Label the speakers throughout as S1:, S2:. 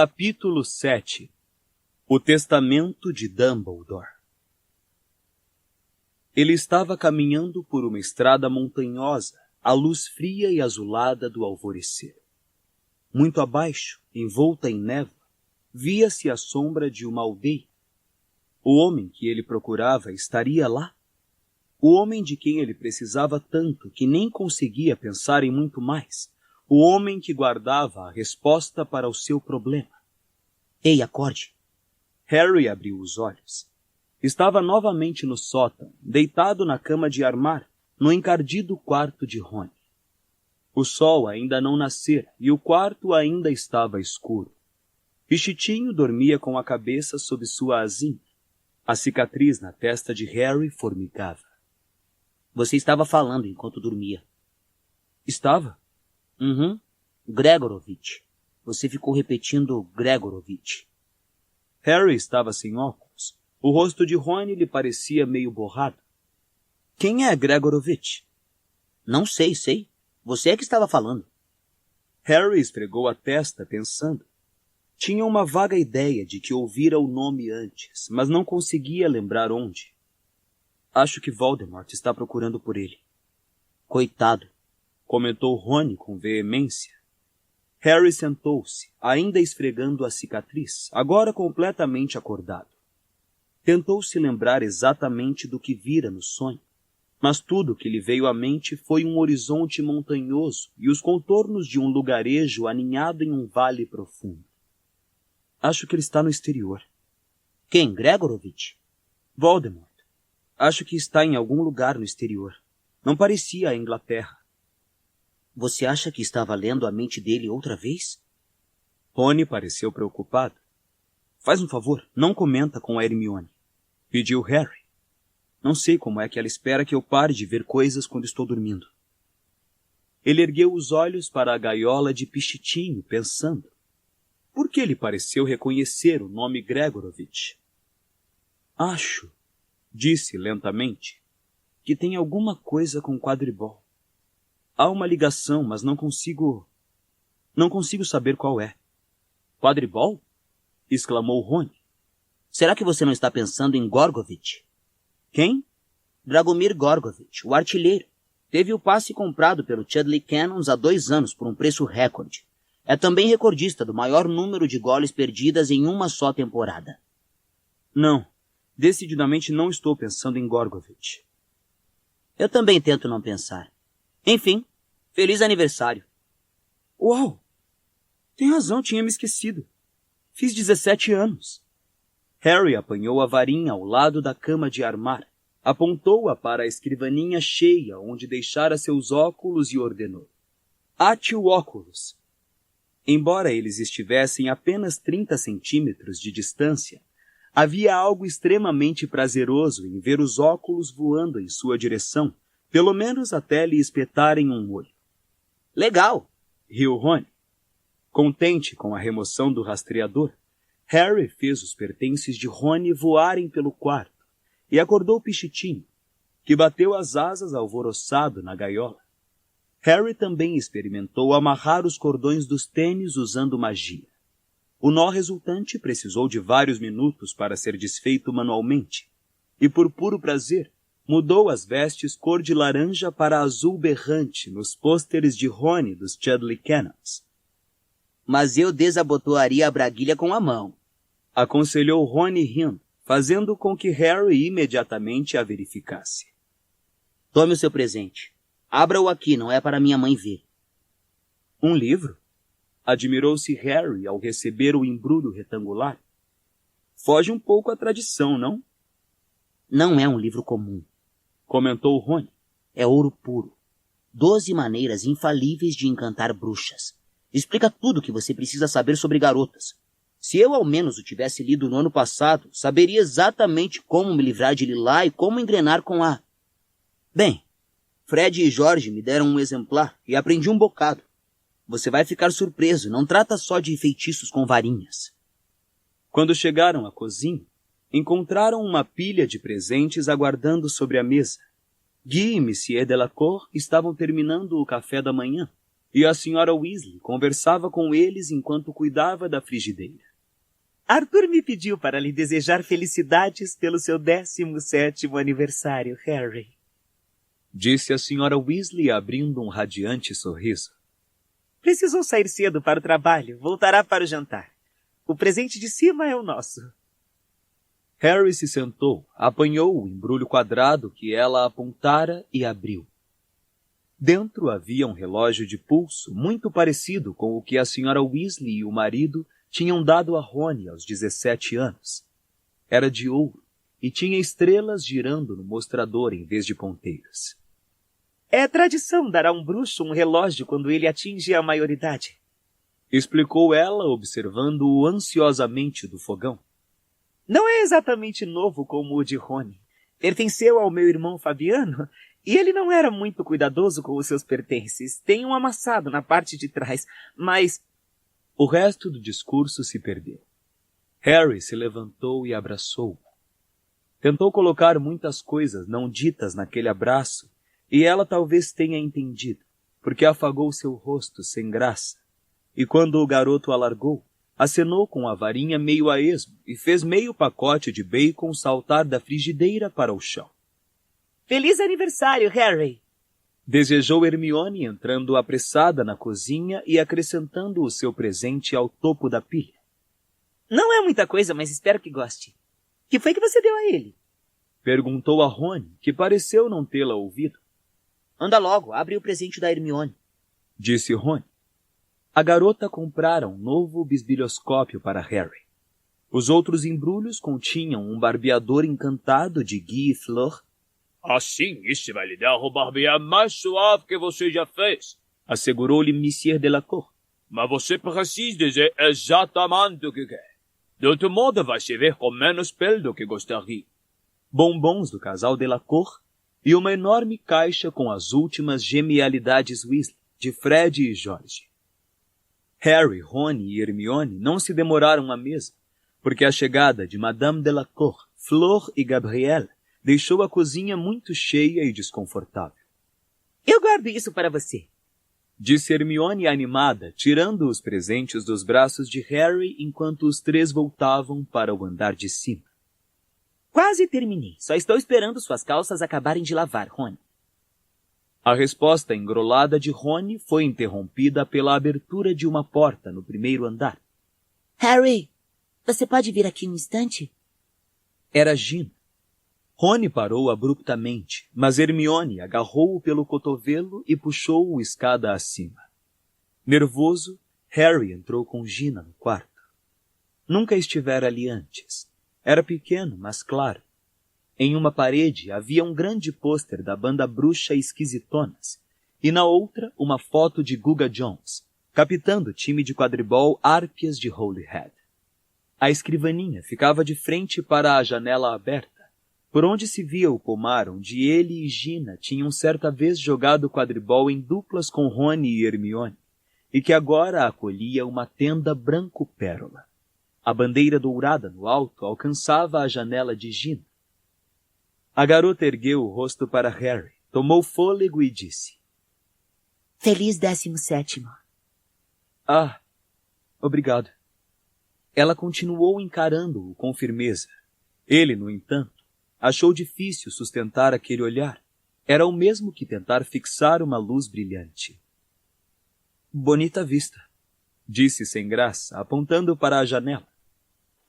S1: Capítulo 7. O Testamento de Dumbledore. Ele estava caminhando por uma estrada montanhosa, à luz fria e azulada do alvorecer. Muito abaixo, envolta em névoa, via-se a sombra de uma aldeia. O homem que ele procurava estaria lá? O homem de quem ele precisava tanto que nem conseguia pensar em muito mais. O homem que guardava a resposta para o seu problema.
S2: Ei, acorde!
S1: Harry abriu os olhos. Estava novamente no sótão, deitado na cama de armar, no encardido quarto de Rony. O sol ainda não nascera e o quarto ainda estava escuro. Pichitinho dormia com a cabeça sob sua asinha. A cicatriz na testa de Harry formigava.
S2: Você estava falando enquanto dormia.
S1: Estava?
S2: Gregorovitch. Você ficou repetindo Gregorovitch.
S1: Harry estava sem óculos. O rosto de Rony lhe parecia meio borrado. Quem é Gregorovitch?
S2: Não sei. Você é que estava falando.
S1: Harry esfregou a testa pensando. Tinha uma vaga ideia de que ouvira o nome antes, mas não conseguia lembrar onde. Acho que Voldemort está procurando por ele.
S2: Coitado,
S1: comentou Rony com veemência. Harry sentou-se, ainda esfregando a cicatriz, agora completamente acordado. Tentou se lembrar exatamente do que vira no sonho, mas tudo que lhe veio à mente foi um horizonte montanhoso e os contornos de um lugarejo aninhado em um vale profundo. Acho que ele está no exterior.
S2: Quem, Gregorovitch?
S1: Voldemort. Acho que está em algum lugar no exterior. Não parecia a Inglaterra.
S2: Você acha que estava lendo a mente dele outra vez?
S1: Rony pareceu preocupado. Faz um favor, não comenta com a Hermione, pediu Harry. Não sei como é que ela espera que eu pare de ver coisas quando estou dormindo. Ele ergueu os olhos para a gaiola de Pichitinho, pensando. Por que lhe pareceu reconhecer o nome Gregorovitch? Acho, disse lentamente, que tem alguma coisa com quadribol. Há uma ligação, mas não consigo saber qual é. Quadribol? Exclamou Rony.
S2: Será que você não está pensando em Gorgovitch?
S1: Quem?
S2: Dragomir Gorgovitch, o artilheiro. Teve o passe comprado pelo Chudley Cannons há 2 anos por um preço recorde. É também recordista do maior número de goles perdidas em uma só temporada.
S1: Não, decididamente não estou pensando em Gorgovitch.
S2: Eu também tento não pensar. Enfim, feliz aniversário.
S1: Uau! Tem razão, tinha me esquecido. Fiz 17 anos. Harry apanhou a varinha ao lado da cama de armar, apontou-a para a escrivaninha cheia onde deixara seus óculos e ordenou. Ate o óculos. Embora eles estivessem a apenas 30 centímetros de distância, havia algo extremamente prazeroso em ver os óculos voando em sua direção, pelo menos até lhe espetarem um olho.
S2: Legal!
S1: Riu Rony. Contente com a remoção do rastreador, Harry fez os pertences de Rony voarem pelo quarto e acordou Pichitinho, que bateu as asas alvoroçado na gaiola. Harry também experimentou amarrar os cordões dos tênis usando magia. O nó resultante precisou de vários minutos para ser desfeito manualmente, e por puro prazer, mudou as vestes cor de laranja para azul berrante nos pôsteres de Rony dos Chudley Cannons.
S2: Mas eu desabotoaria a braguilha com a mão,
S1: aconselhou Rony rindo, fazendo com que Harry imediatamente a verificasse.
S2: Tome o seu presente. Abra-o aqui, não é para minha mãe ver.
S1: Um livro? Admirou-se Harry ao receber o embrulho retangular. Foge um pouco à tradição, não?
S2: Não é um livro comum,
S1: comentou Rony.
S2: É ouro puro. 12 maneiras infalíveis de encantar bruxas. Explica tudo o que você precisa saber sobre garotas. Se eu ao menos o tivesse lido no ano passado, saberia exatamente como me livrar de Lilá e como engrenar com a... Bem, Fred e Jorge me deram um exemplar e aprendi um bocado. Você vai ficar surpreso, não trata só de feitiços com varinhas.
S1: Quando chegaram à cozinha, encontraram uma pilha de presentes aguardando sobre a mesa. Guy e Monsieur Delacour estavam terminando o café da manhã, e a senhora Weasley conversava com eles enquanto cuidava da frigideira.
S3: Arthur me pediu para lhe desejar felicidades pelo seu 17º aniversário, Harry.
S1: Disse a senhora Weasley abrindo um radiante sorriso.
S3: Precisou sair cedo para o trabalho. Voltará para o jantar. O presente de cima é o nosso.
S1: Harry se sentou, apanhou o embrulho quadrado que ela apontara e abriu. Dentro havia um relógio de pulso muito parecido com o que a senhora Weasley e o marido tinham dado a Rony aos 17 anos. Era de ouro e tinha estrelas girando no mostrador em vez de ponteiras.
S3: É tradição dar a um bruxo um relógio quando ele atinge a maioridade,
S1: explicou ela, observando-o ansiosamente do fogão.
S3: Não é exatamente novo como o de Rony. Pertenceu ao meu irmão Fabiano, e ele não era muito cuidadoso com os seus pertences. Tem um amassado na parte de trás, mas...
S1: O resto do discurso se perdeu. Harry se levantou e abraçou-o. Tentou colocar muitas coisas não ditas naquele abraço, e ela talvez tenha entendido, porque afagou seu rosto sem graça, e quando o garoto a largou, acenou com a varinha meio a esmo e fez meio pacote de bacon saltar da frigideira para o chão.
S3: Feliz aniversário, Harry!
S1: Desejou Hermione, entrando apressada na cozinha e acrescentando o seu presente ao topo da pilha.
S3: Não é muita coisa, mas espero que goste. Que foi que você deu a ele?
S1: Perguntou a Rony, que pareceu não tê-la ouvido.
S2: Anda logo, abre o presente da Hermione,
S1: disse Rony. A garota comprara um novo bisbilhoscópio para Harry. Os outros embrulhos continham um barbeador encantado de Guy e Fleur.
S4: Assim, isso vai lhe dar o barbear mais suave que você já fez,
S1: assegurou-lhe Monsieur Delacour.
S4: Mas você precisa dizer exatamente o que quer. De outro modo, vai se ver com menos pele do que gostaria.
S1: Bombons do casal Delacour e uma enorme caixa com as últimas genialidades Weasley, de Fred e George. Harry, Rony e Hermione não se demoraram à mesa, porque a chegada de Madame Delacour, Fleur e Gabrielle deixou a cozinha muito cheia e desconfortável.
S3: Eu guardo isso para você,
S1: disse Hermione animada, tirando os presentes dos braços de Harry enquanto os três voltavam para o andar de cima.
S3: Quase terminei. Só estou esperando suas calças acabarem de lavar, Rony.
S1: A resposta engrolada de Rony foi interrompida pela abertura de uma porta no primeiro andar.
S5: Harry, você pode vir aqui um instante?
S1: Era Gina. Rony parou abruptamente, mas Hermione agarrou-o pelo cotovelo e puxou-o escada acima. Nervoso, Harry entrou com Gina no quarto. Nunca estivera ali antes. Era pequeno, mas claro. Em uma parede havia um grande pôster da banda bruxa Esquisitonas, e na outra uma foto de Guga Jones, capitã do time de quadribol Harpias de Holyhead. A escrivaninha ficava de frente para a janela aberta, por onde se via o pomar onde ele e Gina tinham certa vez jogado quadribol em duplas com Rony e Hermione, e que agora acolhia uma tenda branco-pérola. A bandeira dourada no alto alcançava a janela de Gina. A garota ergueu o rosto para Harry, tomou fôlego e disse:
S5: Feliz 17º.
S1: Ah, obrigado. Ela continuou encarando-o com firmeza. Ele, no entanto, achou difícil sustentar aquele olhar. Era o mesmo que tentar fixar uma luz brilhante. Bonita vista, disse sem graça, apontando para a janela.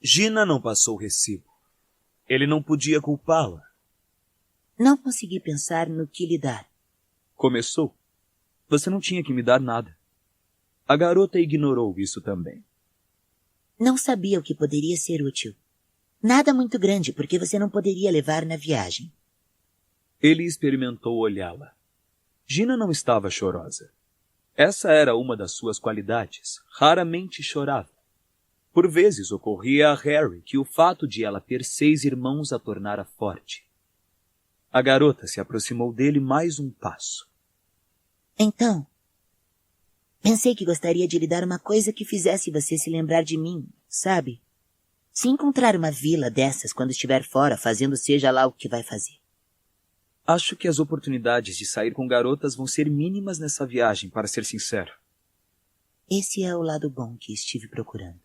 S1: Gina não passou recibo. Ele não podia culpá-la.
S5: Não consegui pensar no que lhe dar.
S1: Começou. Você não tinha que me dar nada. A garota ignorou isso também.
S5: Não sabia o que poderia ser útil. Nada muito grande, porque você não poderia levar na viagem.
S1: Ele experimentou olhá-la. Gina não estava chorosa. Essa era uma das suas qualidades. Raramente chorava. Por vezes ocorria a Harry que o fato de ela ter 6 irmãos a tornara forte. A garota se aproximou dele mais um passo.
S5: Então, pensei que gostaria de lhe dar uma coisa que fizesse você se lembrar de mim, sabe? Se encontrar uma vila dessas quando estiver fora, fazendo seja lá o que vai fazer.
S1: Acho que as oportunidades de sair com garotas vão ser mínimas nessa viagem, para ser sincero.
S5: Esse é o lado bom que estive procurando.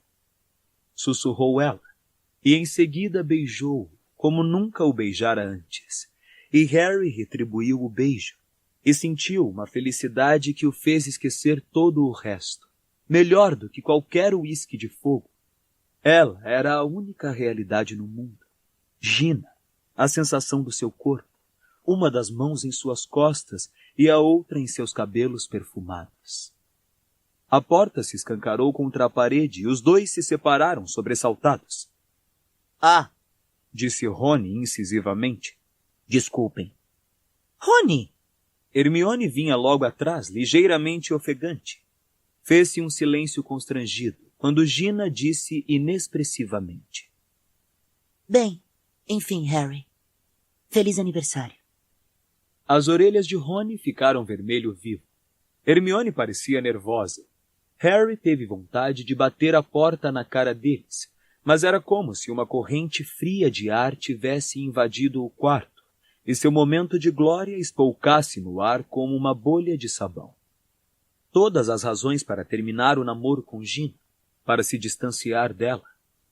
S1: Sussurrou ela, e em seguida beijou-o como nunca o beijara antes. E Harry retribuiu o beijo, e sentiu uma felicidade que o fez esquecer todo o resto, melhor do que qualquer uísque de fogo. Ela era a única realidade no mundo. Gina, a sensação do seu corpo, uma das mãos em suas costas e a outra em seus cabelos perfumados. A porta se escancarou contra a parede e os dois se separaram sobressaltados.
S2: Ah,
S1: Disse Rony incisivamente.
S2: desculpem.
S5: Rony!
S1: Hermione vinha logo atrás, ligeiramente ofegante. Fez-se um silêncio constrangido, quando Gina disse inexpressivamente.
S5: Bem, enfim, Harry. Feliz aniversário.
S1: As orelhas de Rony ficaram vermelho vivo. Hermione parecia nervosa. Harry teve vontade de bater a porta na cara deles, mas era como se uma corrente fria de ar tivesse invadido o quarto, e seu momento de glória espoucasse no ar como uma bolha de sabão. Todas as razões para terminar o namoro com Gina, para se distanciar dela,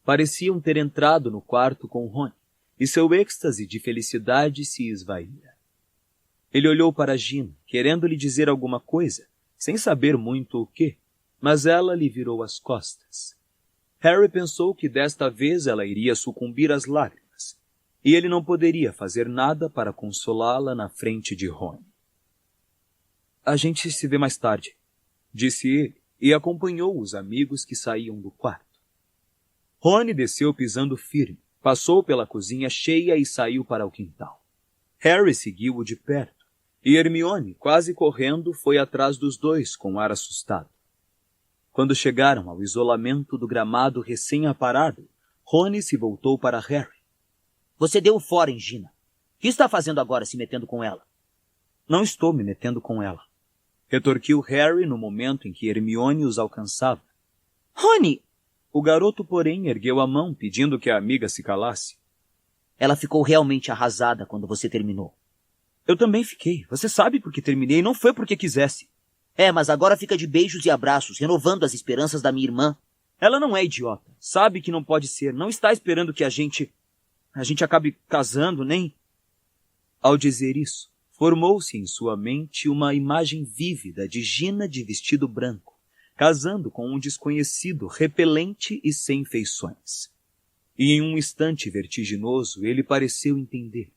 S1: pareciam ter entrado no quarto com Rony, e seu êxtase de felicidade se esvaía. Ele olhou para Gina, querendo lhe dizer alguma coisa, sem saber muito o quê, mas ela lhe virou as costas. Harry pensou que desta vez ela iria sucumbir às lágrimas, e ele não poderia fazer nada para consolá-la na frente de Rony. A gente se vê mais tarde, disse ele, e acompanhou os amigos que saíam do quarto. Rony desceu pisando firme, passou pela cozinha cheia e saiu para o quintal. Harry seguiu-o de perto, e Hermione, quase correndo, foi atrás dos dois com ar assustado. Quando chegaram ao isolamento do gramado recém-aparado, Rony se voltou para Harry.
S2: Você deu fora em Gina. O que está fazendo agora se metendo com ela?
S1: Não estou me metendo com ela, retorquiu Harry no momento em que Hermione os alcançava.
S5: Rony!
S1: O garoto, porém, ergueu a mão, pedindo que a amiga se calasse.
S2: Ela ficou realmente arrasada quando você terminou.
S1: Eu também fiquei. Você sabe por que terminei, não foi porque quisesse.
S2: Mas agora fica de beijos e abraços, renovando as esperanças da minha irmã.
S1: Ela não é idiota. Sabe que não pode ser. Não está esperando que a gente acabe casando, nem... Ao dizer isso, formou-se em sua mente uma imagem vívida de Gina de vestido branco, casando com um desconhecido repelente e sem feições. E em um instante vertiginoso ele pareceu entender.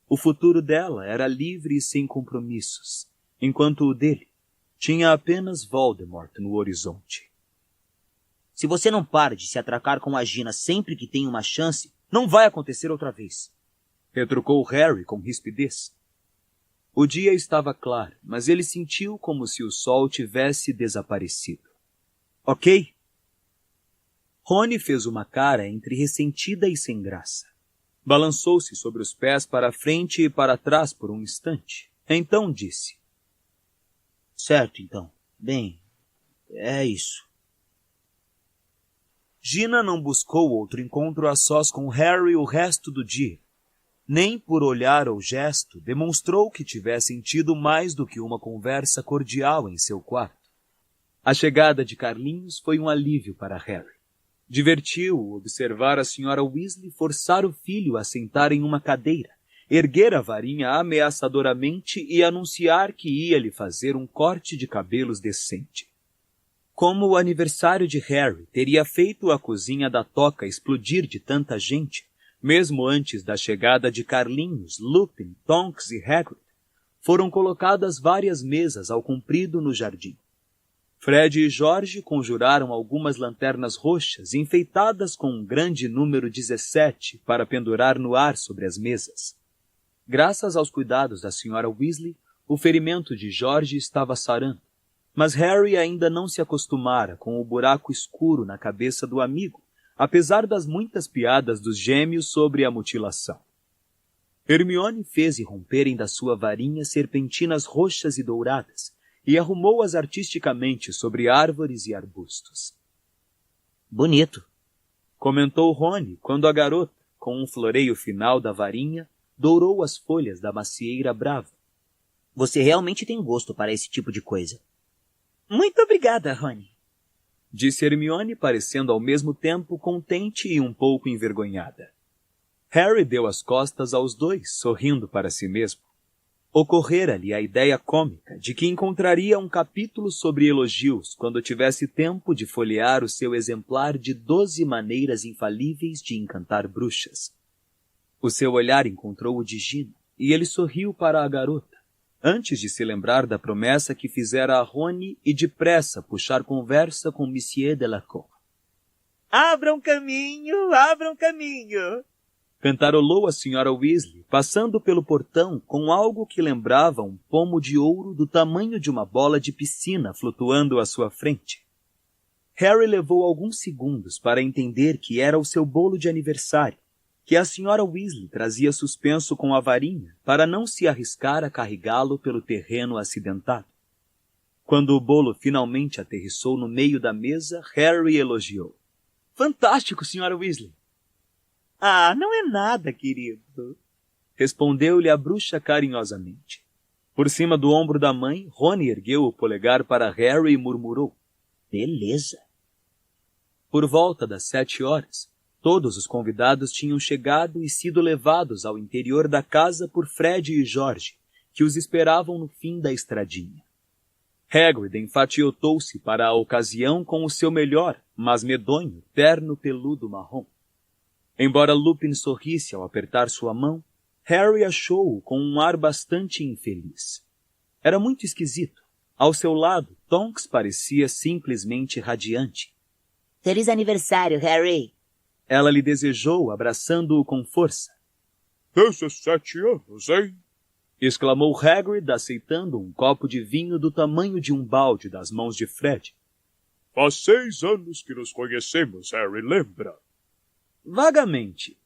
S1: O futuro dela era livre e sem compromissos, enquanto o dele tinha apenas Voldemort no horizonte.
S2: Se você não para de se atracar com a Gina sempre que tem uma chance,
S1: não vai acontecer outra vez, retrucou Harry com rispidez. O dia estava claro, mas ele sentiu como se o sol tivesse desaparecido. Ok? Rony fez uma cara entre ressentida e sem graça. Balançou-se sobre os pés para a frente e para trás por um instante. Então disse:
S2: certo, então. Bem, é isso.
S1: Gina não buscou outro encontro a sós com Harry o resto do dia. Nem por olhar ou gesto demonstrou que tivesse sentido mais do que uma conversa cordial em seu quarto. A chegada de Carlinhos foi um alívio para Harry. Divertiu-o observar a Sra. Weasley forçar o filho a sentar em uma cadeira, erguer a varinha ameaçadoramente e anunciar que ia lhe fazer um corte de cabelos decente. Como o aniversário de Harry teria feito a cozinha da Toca explodir de tanta gente, mesmo antes da chegada de Carlinhos, Lupin, Tonks e Hagrid, foram colocadas várias mesas ao comprido no jardim. Fred e George conjuraram algumas lanternas roxas enfeitadas com um grande número 17 para pendurar no ar sobre as mesas. Graças aos cuidados da Sra. Weasley, o ferimento de George estava sarando, mas Harry ainda não se acostumara com o buraco escuro na cabeça do amigo, apesar das muitas piadas dos gêmeos sobre a mutilação. Hermione fez irromperem da sua varinha serpentinas roxas e douradas, e arrumou-as artisticamente sobre árvores e arbustos.
S2: Bonito,
S1: comentou Rony quando a garota, com um floreio final da varinha, dourou as folhas da macieira brava.
S2: Você realmente tem gosto para esse tipo de coisa.
S3: Muito obrigada, Rony.
S1: disse Hermione, parecendo ao mesmo tempo contente e um pouco envergonhada. Harry deu as costas aos dois, sorrindo para si mesmo. Ocorrera-lhe a ideia cômica de que encontraria um capítulo sobre elogios quando tivesse tempo de folhear o seu exemplar de 12 maneiras infalíveis de encantar bruxas. O seu olhar encontrou o de Gina, e ele sorriu para a garota, antes de se lembrar da promessa que fizera a Rony e depressa puxar conversa com Monsieur Delacour.
S3: Abram caminho, abram caminho!
S1: Cantarolou a senhora Weasley, passando pelo portão com algo que lembrava um pomo de ouro do tamanho de uma bola de piscina flutuando à sua frente. Harry levou alguns segundos para entender que era o seu bolo de aniversário, que a senhora Weasley trazia suspenso com a varinha para não se arriscar a carregá-lo pelo terreno acidentado. Quando o bolo finalmente aterrissou no meio da mesa, Harry elogiou.
S3: Fantástico, senhora Weasley! Ah, não é nada, querido.
S1: Respondeu-lhe a bruxa carinhosamente. Por cima do ombro da mãe, Rony ergueu o polegar para Harry e murmurou.
S2: Beleza.
S1: Por volta das 7 horas, todos os convidados tinham chegado e sido levados ao interior da casa por Fred e George, que os esperavam no fim da estradinha. Hagrid enfatiotou-se para a ocasião com o seu melhor, mas medonho, terno peludo marrom. Embora Lupin sorrisse ao apertar sua mão, Harry achou-o com um ar bastante infeliz. Era muito esquisito. Ao seu lado, Tonks parecia simplesmente radiante.
S5: Feliz aniversário, Harry!
S1: Ela lhe desejou, abraçando-o com força.
S4: 17 anos, hein?
S1: Exclamou Hagrid, aceitando um copo de vinho do tamanho de um balde das mãos de Fred.
S4: Faz 6 anos que nos conhecemos, Harry, lembra?
S1: Vagamente,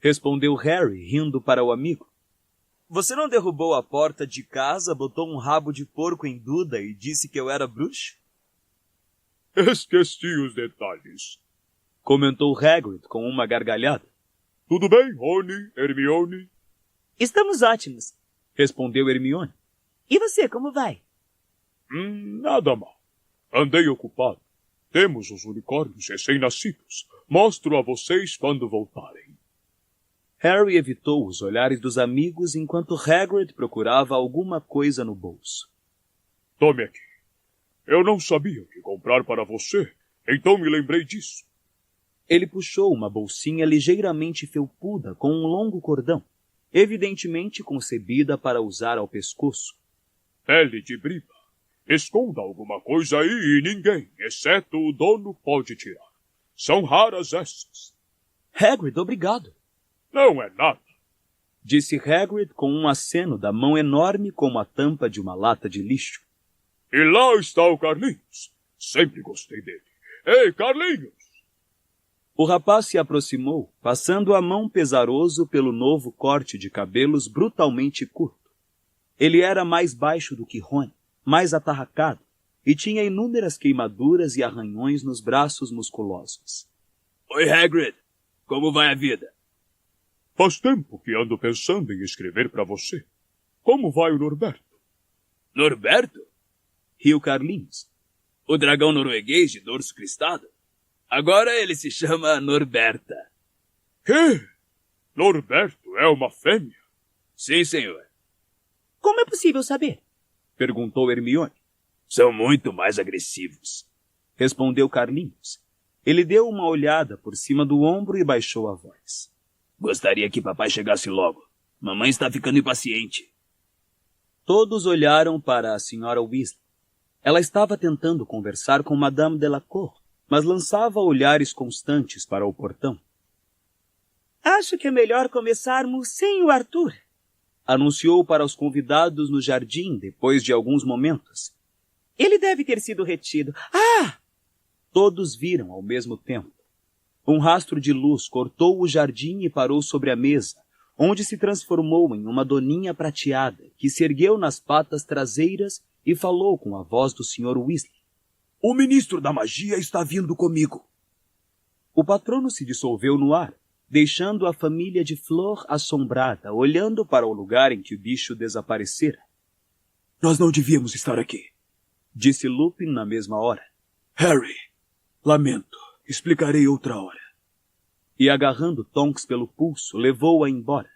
S1: respondeu Harry, rindo para o amigo. Você não derrubou a porta de casa, botou um rabo de porco em Duda e disse que eu era bruxo?
S4: Esqueci os detalhes,
S1: comentou Hagrid com uma gargalhada.
S4: Tudo bem, Rony, Hermione?
S3: Estamos ótimos,
S1: respondeu Hermione.
S3: E você, como vai?
S4: Nada mal. Andei ocupado. Temos os unicórnios recém-nascidos. Mostro a vocês quando voltarem.
S1: Harry evitou os olhares dos amigos enquanto Hagrid procurava alguma coisa no bolso.
S4: Tome aqui. Eu não sabia o que comprar para você, então me lembrei disso.
S1: Ele puxou uma bolsinha ligeiramente felpuda com um longo cordão, evidentemente concebida para usar ao pescoço.
S4: Pele de briba. Esconda alguma coisa aí e ninguém, exceto o dono, pode tirar. São raras essas.
S1: Hagrid, obrigado.
S4: Não é nada,
S1: disse Hagrid com um aceno da mão enorme como a tampa de uma lata de lixo.
S4: E lá está o Carlinhos. Sempre gostei dele. Ei, Carlinhos!
S1: O rapaz se aproximou, passando a mão pesaroso pelo novo corte de cabelos brutalmente curto. Ele era mais baixo do que Rony, mais atarracado, e tinha inúmeras queimaduras e arranhões nos braços musculosos.
S4: Oi, Hagrid. Como vai a vida? Faz tempo que ando pensando em escrever para você. Como vai o Norberto? Norberto?
S1: Riu Carlinhos.
S4: O dragão norueguês de dorso cristado? Agora ele se chama Norberta. Quê? Norberto é uma fêmea? Sim, senhor.
S3: Como é possível saber?
S1: Perguntou Hermione.
S4: São muito mais agressivos,
S1: respondeu Carlinhos. Ele deu uma olhada por cima do ombro e baixou a voz.
S4: Gostaria que papai chegasse logo. Mamãe está ficando impaciente.
S1: Todos olharam para a senhora Weasley. Ela estava tentando conversar com Madame Delacour, mas lançava olhares constantes para o portão.
S3: Acho que é melhor começarmos sem o Arthur,
S1: anunciou para os convidados no jardim depois de alguns momentos.
S3: Ele deve ter sido retido. Ah!
S1: Todos viram ao mesmo tempo. Um rastro de luz cortou o jardim e parou sobre a mesa, onde se transformou em uma doninha prateada, que se ergueu nas patas traseiras e falou com a voz do Sr. Weasley.
S4: O ministro da magia está vindo comigo.
S1: O patrono se dissolveu no ar, deixando a família de Flor assombrada, olhando para o lugar em que o bicho desaparecera.
S4: Nós não devíamos estar aqui,
S1: disse Lupin na mesma hora.
S4: Harry, Lamento. Explicarei outra hora.
S1: E agarrando Tonks pelo pulso, levou-a embora.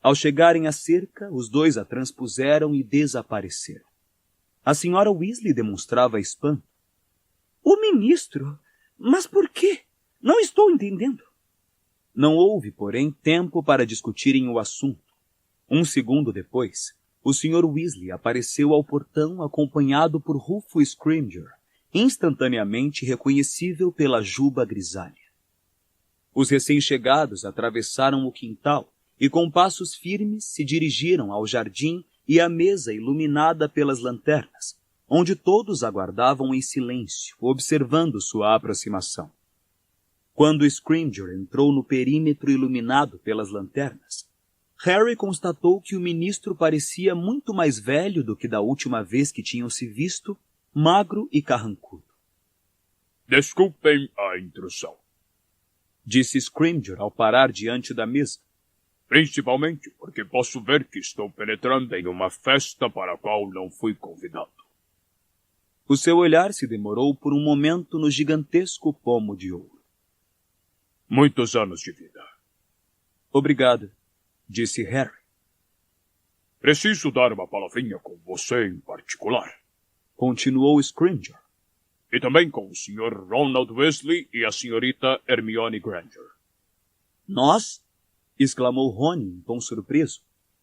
S1: Ao chegarem à cerca, os dois a transpuseram e desapareceram. A senhora Weasley demonstrava espanto.
S3: O ministro? Mas por quê? Não estou entendendo.
S1: Não houve, porém, tempo para discutirem o assunto. Um segundo depois, o Sr. Weasley apareceu ao portão acompanhado por Rufus Scrimgeour, instantaneamente reconhecível pela juba grisalha. Os recém-chegados atravessaram o quintal e, com passos firmes, se dirigiram ao jardim e à mesa iluminada pelas lanternas, onde todos aguardavam em silêncio, observando sua aproximação. Quando Scrimgeour entrou no perímetro iluminado pelas lanternas, Harry constatou que o ministro parecia muito mais velho do que da última vez que tinham se visto, magro e carrancudo.
S4: Desculpem a intrusão,
S1: disse Scrimgeour ao parar diante da mesa.
S4: Principalmente porque posso ver que estou penetrando em uma festa para a qual não fui convidado.
S1: O seu olhar se demorou por um momento no gigantesco pomo de ouro.
S4: Muitos anos de vida.
S1: Obrigado, disse Harry.
S4: Preciso dar uma palavrinha com você em particular,
S1: continuou Scrimgeour.
S4: E também com o Sr. Ronald Weasley e a Srta. Hermione Granger.
S2: Nós?
S1: Exclamou Rony em tom surpreso.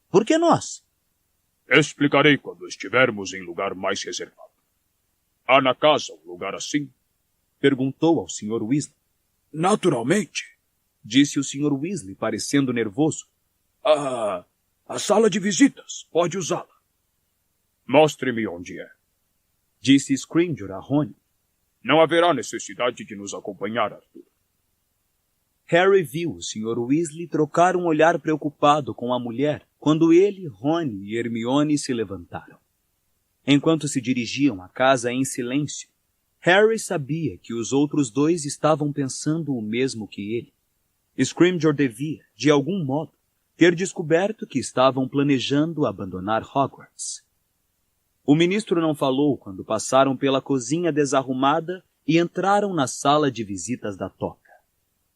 S2: Por que nós?
S4: Explicarei quando estivermos em lugar mais reservado. Há na casa um lugar assim?
S1: Perguntou ao Sr. Weasley.
S4: Naturalmente,
S1: disse o Sr. Weasley, parecendo nervoso.
S4: A sala de visitas. Pode usá-la. Mostre-me onde é,
S1: disse Scrimgeour a Rony.
S4: Não haverá necessidade de nos acompanhar, Arthur.
S1: Harry viu o Sr. Weasley trocar um olhar preocupado com a mulher quando ele, Rony e Hermione se levantaram. Enquanto se dirigiam à casa em silêncio, Harry sabia que os outros dois estavam pensando o mesmo que ele. Scrimgeour devia, de algum modo, ter descoberto que estavam planejando abandonar Hogwarts. O ministro não falou quando passaram pela cozinha desarrumada e entraram na sala de visitas da Toca.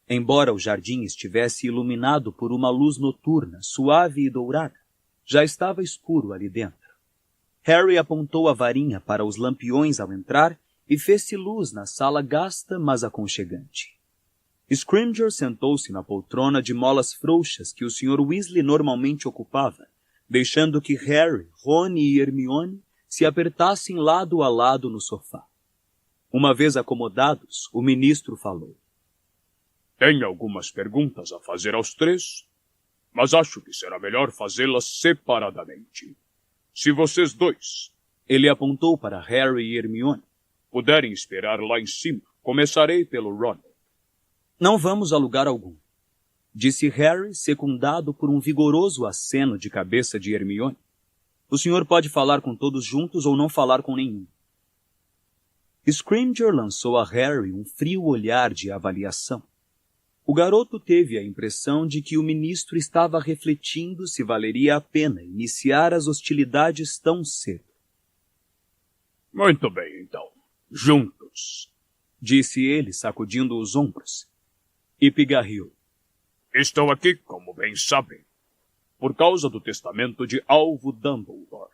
S1: Embora o jardim estivesse iluminado por uma luz noturna, suave e dourada, já estava escuro ali dentro. Harry apontou a varinha para os lampiões ao entrar e fez-se luz na sala gasta, mas aconchegante. Scrimgeour sentou-se na poltrona de molas frouxas que o Sr. Weasley normalmente ocupava, deixando que Harry, Rony e Hermione se apertassem lado a lado no sofá. Uma vez acomodados, o ministro falou.
S4: Tenho algumas perguntas a fazer aos três, mas acho que será melhor fazê-las separadamente. Se vocês dois,
S1: ele apontou para Harry e Hermione,
S4: puderem esperar lá em cima, começarei pelo Ronald.
S1: Não vamos a lugar algum, disse Harry, secundado por um vigoroso aceno de cabeça de Hermione. O senhor pode falar com todos juntos ou não falar com nenhum. Scrimgeour lançou a Harry um frio olhar de avaliação. O garoto teve a impressão de que o ministro estava refletindo se valeria a pena iniciar as hostilidades tão cedo.
S4: Muito bem, então. Juntos,
S1: disse ele, sacudindo os ombros. E pigarriou.
S4: Estou aqui, como bem sabem, por causa do testamento de Alvo Dumbledore.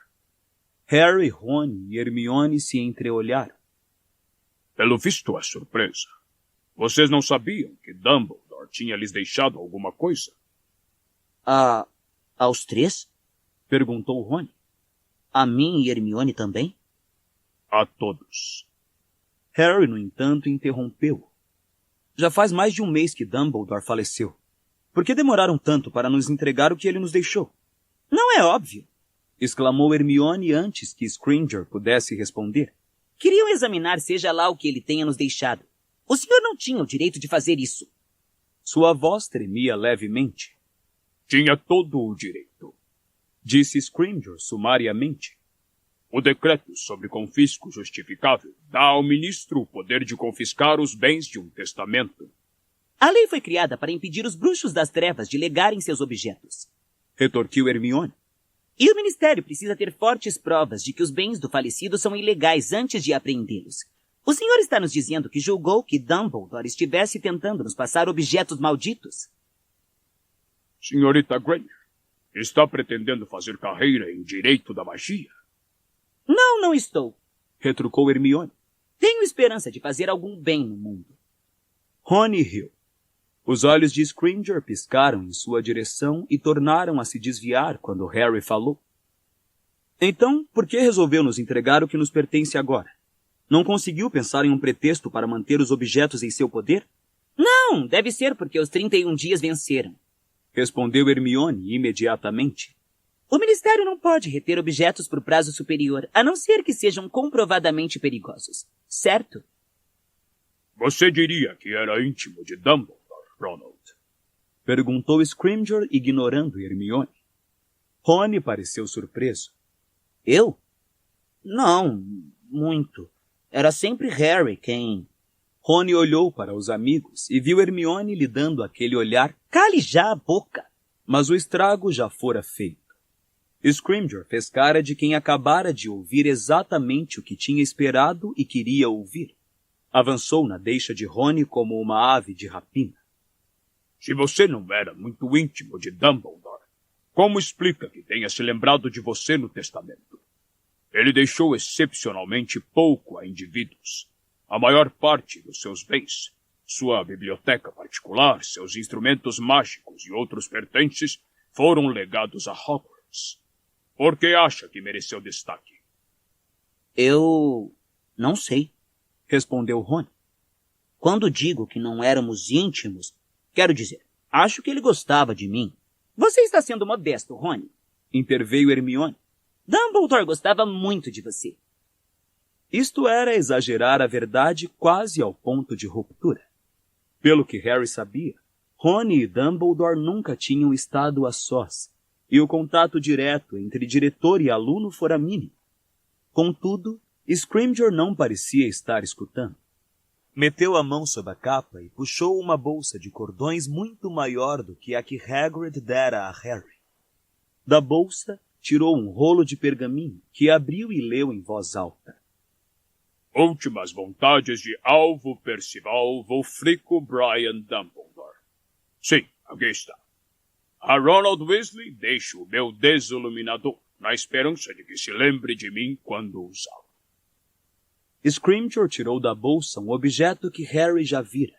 S1: Harry, Rony e Hermione se entreolharam.
S4: Pelo visto é surpresa. Vocês não sabiam que Dumbledore tinha lhes deixado alguma coisa?
S2: Aos três?
S1: Perguntou Rony.
S2: A mim e Hermione também?
S4: A todos.
S1: Harry, no entanto, interrompeu. Já faz mais de um mês que Dumbledore faleceu. Por que demoraram tanto para nos entregar o que ele nos deixou?
S3: Não é óbvio,
S1: exclamou Hermione antes que Scrimgeour pudesse responder.
S3: Queriam examinar seja lá o que ele tenha nos deixado. O senhor não tinha o direito de fazer isso.
S1: Sua voz tremia levemente.
S4: Tinha todo o direito,
S1: disse Scrimgeour sumariamente.
S4: O decreto sobre confisco justificável dá ao ministro o poder de confiscar os bens de um testamento.
S3: A lei foi criada para impedir os bruxos das trevas de legarem seus objetos,
S1: retorquiu Hermione.
S3: E o ministério precisa ter fortes provas de que os bens do falecido são ilegais antes de apreendê-los.
S2: O senhor está nos dizendo que julgou que Dumbledore estivesse tentando nos passar objetos malditos?
S4: Senhorita Granger, está pretendendo fazer carreira em direito da magia?
S2: Não, não estou.
S1: Retrucou Hermione.
S2: Tenho esperança de fazer algum bem no mundo.
S1: Rony riu. Os olhos de Scrimgeour piscaram em sua direção e tornaram a se desviar quando Harry falou. Então, por que resolveu nos entregar o que nos pertence agora? Não conseguiu pensar em um pretexto para manter os objetos em seu poder?
S2: Não, deve ser porque os 31 dias venceram.
S1: Respondeu Hermione imediatamente.
S2: O Ministério não pode reter objetos por prazo superior, a não ser que sejam comprovadamente perigosos. Certo?
S4: Você diria que era íntimo de Dumbledore, Ronald?
S1: Perguntou Scrimgeour, ignorando Hermione. Rony pareceu surpreso.
S2: Eu? Não, muito. Era sempre Harry quem...
S1: Rony olhou para os amigos e viu Hermione lhe dando aquele olhar.
S2: Cale já a boca!
S1: Mas o estrago já fora feito. Scrimgeour fez cara de quem acabara de ouvir exatamente o que tinha esperado e queria ouvir. Avançou na deixa de Rony como uma ave de rapina.
S4: Se você não era muito íntimo de Dumbledore, como explica que tenha se lembrado de você no testamento? Ele deixou excepcionalmente pouco a indivíduos. A maior parte dos seus bens, sua biblioteca particular, seus instrumentos mágicos e outros pertences foram legados a Hogwarts. Por que acha que mereceu destaque?
S2: Eu... não sei,
S1: respondeu Rony.
S2: Quando digo que não éramos íntimos, quero dizer, acho que ele gostava de mim. Você está sendo modesto, Rony.
S1: Interveio Hermione.
S2: Dumbledore gostava muito de você.
S1: Isto era exagerar a verdade quase ao ponto de ruptura. Pelo que Harry sabia, Rony e Dumbledore nunca tinham estado a sós, e o contato direto entre diretor e aluno fora mínimo. Contudo, Scrimgeour não parecia estar escutando. Meteu a mão sob a capa e puxou uma bolsa de cordões muito maior do que a que Hagrid dera a Harry. Da bolsa, tirou um rolo de pergaminho, que abriu e leu em voz alta.
S4: Últimas vontades de Alvo Percival Wulfrico Brian Dumbledore. Sim, aqui está. A Ronald Weasley deixo o meu desiluminador, na esperança de que se lembre de mim quando usá-lo.
S1: Scrimgeour tirou da bolsa um objeto que Harry já vira.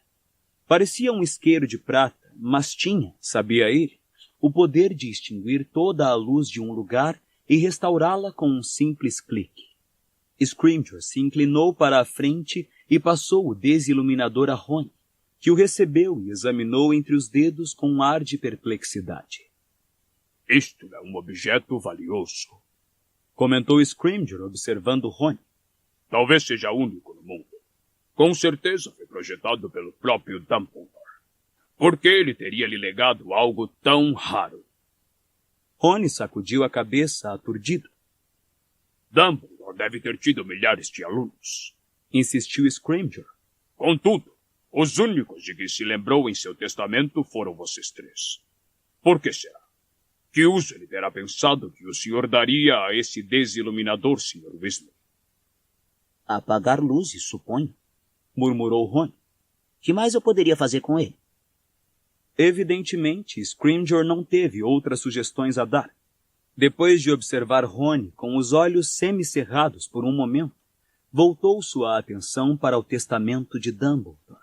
S1: Parecia um isqueiro de prata, mas tinha, sabia ele, o poder de extinguir toda a luz de um lugar e restaurá-la com um simples clique. Scrimgeour se inclinou para a frente e passou o desiluminador a Rony, que o recebeu e examinou entre os dedos com um ar de perplexidade.
S4: Isto é um objeto valioso,
S1: comentou Scrimgeour observando Rony.
S4: Talvez seja único no mundo. Com certeza foi projetado pelo próprio Dumbledore. Por que ele teria lhe legado algo tão raro?
S1: Rony sacudiu a cabeça aturdido.
S4: Dumbledore deve ter tido milhares de alunos,
S1: insistiu Scrimgeour.
S4: Contudo, os únicos de que se lembrou em seu testamento foram vocês três. Por que será? Que uso ele terá pensado que o senhor daria a esse desiluminador, Sr. Weasley?
S2: Apagar luzes, suponho,
S1: murmurou Rony.
S2: Que mais eu poderia fazer com ele?
S1: Evidentemente, Scrimgeour não teve outras sugestões a dar. Depois de observar Rony com os olhos semicerrados por um momento, voltou sua atenção para o testamento de Dumbledore.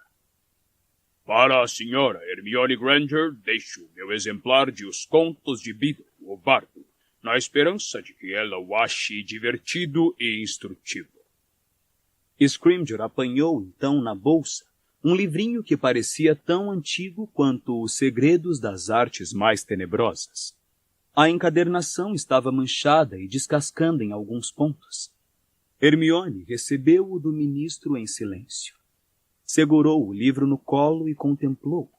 S4: Para a senhora Hermione Granger, deixo o meu exemplar de Os Contos de Beedle, o Bardo, na esperança de que ela o ache divertido e instrutivo.
S1: Scrimgeour apanhou, então, na bolsa, um livrinho que parecia tão antigo quanto Os Segredos das Artes Mais Tenebrosas. A encadernação estava manchada e descascando em alguns pontos. Hermione recebeu-o do ministro em silêncio. Segurou o livro no colo e contemplou.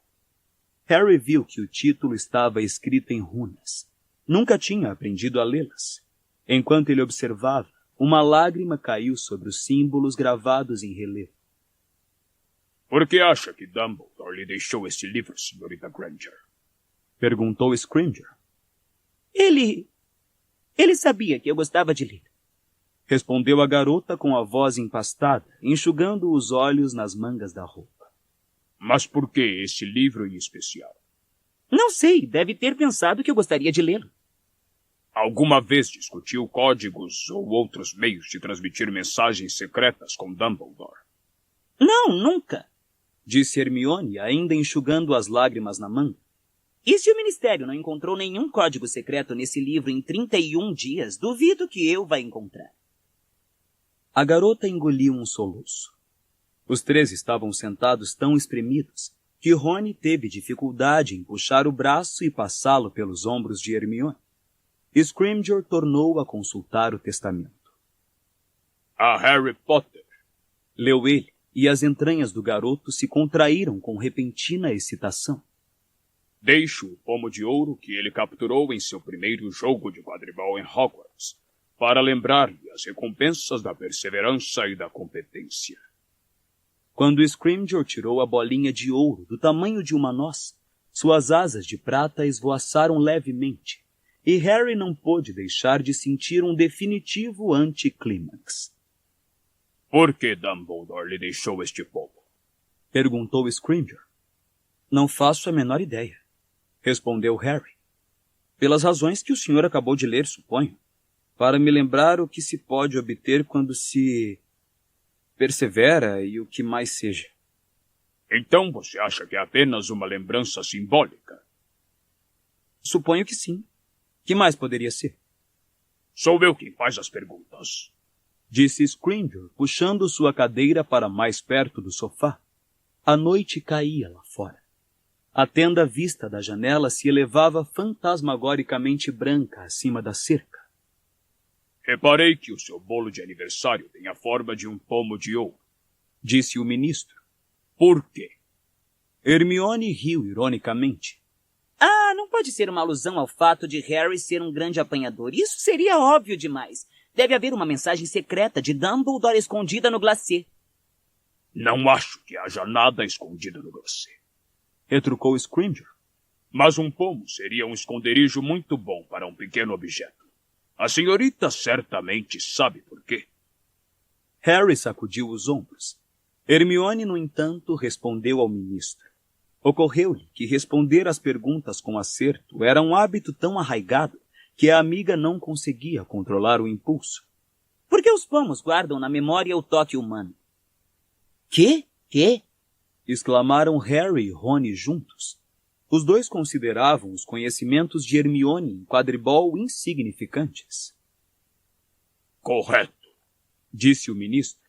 S1: Harry viu que o título estava escrito em runas. Nunca tinha aprendido a lê-las. Enquanto ele observava, uma lágrima caiu sobre os símbolos gravados em relevo.
S4: Por que acha que Dumbledore lhe deixou esse livro, senhorita Granger?
S1: Perguntou Scrimgeour.
S2: Ele sabia que eu gostava de ler.
S1: respondeu a garota com a voz empastada, enxugando os olhos nas mangas da roupa.
S4: Mas por que esse livro em especial?
S3: Não sei, deve ter pensado que eu gostaria de lê-lo.
S4: Alguma vez discutiu códigos ou outros meios de transmitir mensagens secretas com Dumbledore?
S3: Não, nunca.
S1: Disse Hermione, ainda enxugando as lágrimas na manga.
S3: E se o Ministério não encontrou nenhum código secreto nesse livro em 31 dias, duvido que eu vá encontrar.
S1: A garota engoliu um soluço. Os três estavam sentados tão espremidos que Rony teve dificuldade em puxar o braço e passá-lo pelos ombros de Hermione. Scrimgeour tornou a consultar o testamento.
S4: A Harry Potter.
S1: Leu ele, e as entranhas do garoto se contraíram com repentina excitação.
S4: Deixo o pomo de ouro que ele capturou em seu primeiro jogo de quadribol em Hogwarts, para lembrar-lhe as recompensas da perseverança e da competência.
S1: Quando Scrimgeour tirou a bolinha de ouro do tamanho de uma noz, suas asas de prata esvoaçaram levemente, e Harry não pôde deixar de sentir um definitivo anticlímax.
S4: Por que Dumbledore lhe deixou este pomo?
S1: Perguntou Scrimgeour. Não faço a menor ideia, respondeu Harry. Pelas razões que o senhor acabou de ler, suponho. Para me lembrar o que se pode obter quando se persevera e o que mais seja.
S4: Então você acha que é apenas uma lembrança simbólica?
S1: Suponho que sim. Que mais poderia ser?
S4: Sou eu quem faz as perguntas,
S1: disse Scrimgeour, puxando sua cadeira para mais perto do sofá. A noite caía lá fora. A tenda à vista da janela se elevava fantasmagoricamente branca acima da cerca.
S4: Reparei que o seu bolo de aniversário tem a forma de um pomo de ouro,
S1: disse o ministro.
S4: Por quê?
S1: Hermione riu ironicamente.
S3: Ah, não pode ser uma alusão ao fato de Harry ser um grande apanhador. Isso seria óbvio demais. Deve haver uma mensagem secreta de Dumbledore escondida no glacê.
S4: Não acho que haja nada escondido no glacê,
S1: retrucou Scrimgeour.
S4: Mas um pomo seria um esconderijo muito bom para um pequeno objeto. A senhorita certamente sabe por quê.
S1: Harry sacudiu os ombros. Hermione, no entanto, respondeu ao ministro. Ocorreu-lhe que responder às perguntas com acerto era um hábito tão arraigado que a amiga não conseguia controlar o impulso.
S3: Por que os pomos guardam na memória o toque humano?
S2: Quê?
S1: Exclamaram Harry e Rony juntos. Os dois consideravam os conhecimentos de Hermione em quadribol insignificantes.
S4: Correto,
S1: disse o ministro.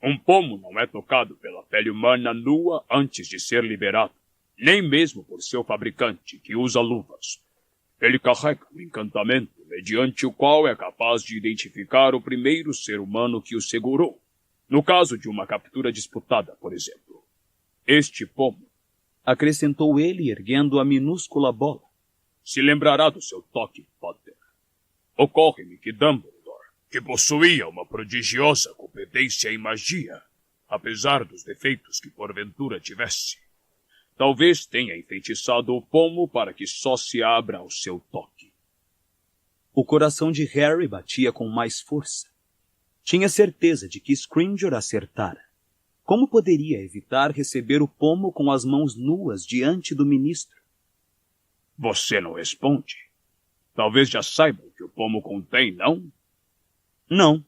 S4: Um pomo não é tocado pela pele humana nua antes de ser liberado, nem mesmo por seu fabricante, que usa luvas. Ele carrega um encantamento mediante o qual é capaz de identificar o primeiro ser humano que o segurou, no caso de uma captura disputada, por exemplo. Este pomo,
S1: acrescentou ele, erguendo a minúscula bola,
S4: se lembrará do seu toque, Potter. Ocorre-me que Dumbledore, que possuía uma prodigiosa competência em magia, apesar dos defeitos que porventura tivesse, talvez tenha enfeitiçado o pomo para que só se abra ao seu toque.
S1: O coração de Harry batia com mais força. Tinha certeza de que Scrimgeour acertara. Como poderia evitar receber o pomo com as mãos nuas diante do ministro?
S4: Você não responde. Talvez já saiba o que o pomo contém, não?
S1: Não,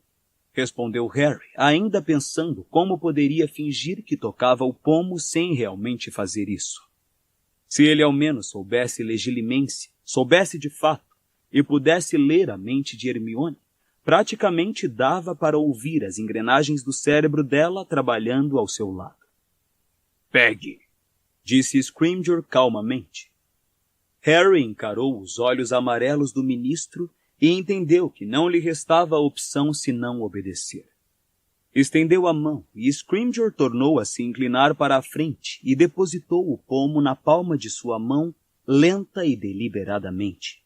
S1: respondeu Harry, ainda pensando como poderia fingir que tocava o pomo sem realmente fazer isso. Se ele ao menos soubesse legilimência, soubesse de fato, e pudesse ler a mente de Hermione, praticamente dava para ouvir as engrenagens do cérebro dela trabalhando ao seu lado.
S4: Pegue,
S1: disse Scrimgeour calmamente. Harry encarou os olhos amarelos do ministro e entendeu que não lhe restava opção senão obedecer. Estendeu a mão e Scrimgeour tornou a se inclinar para a frente e depositou o pomo na palma de sua mão, lenta e deliberadamente.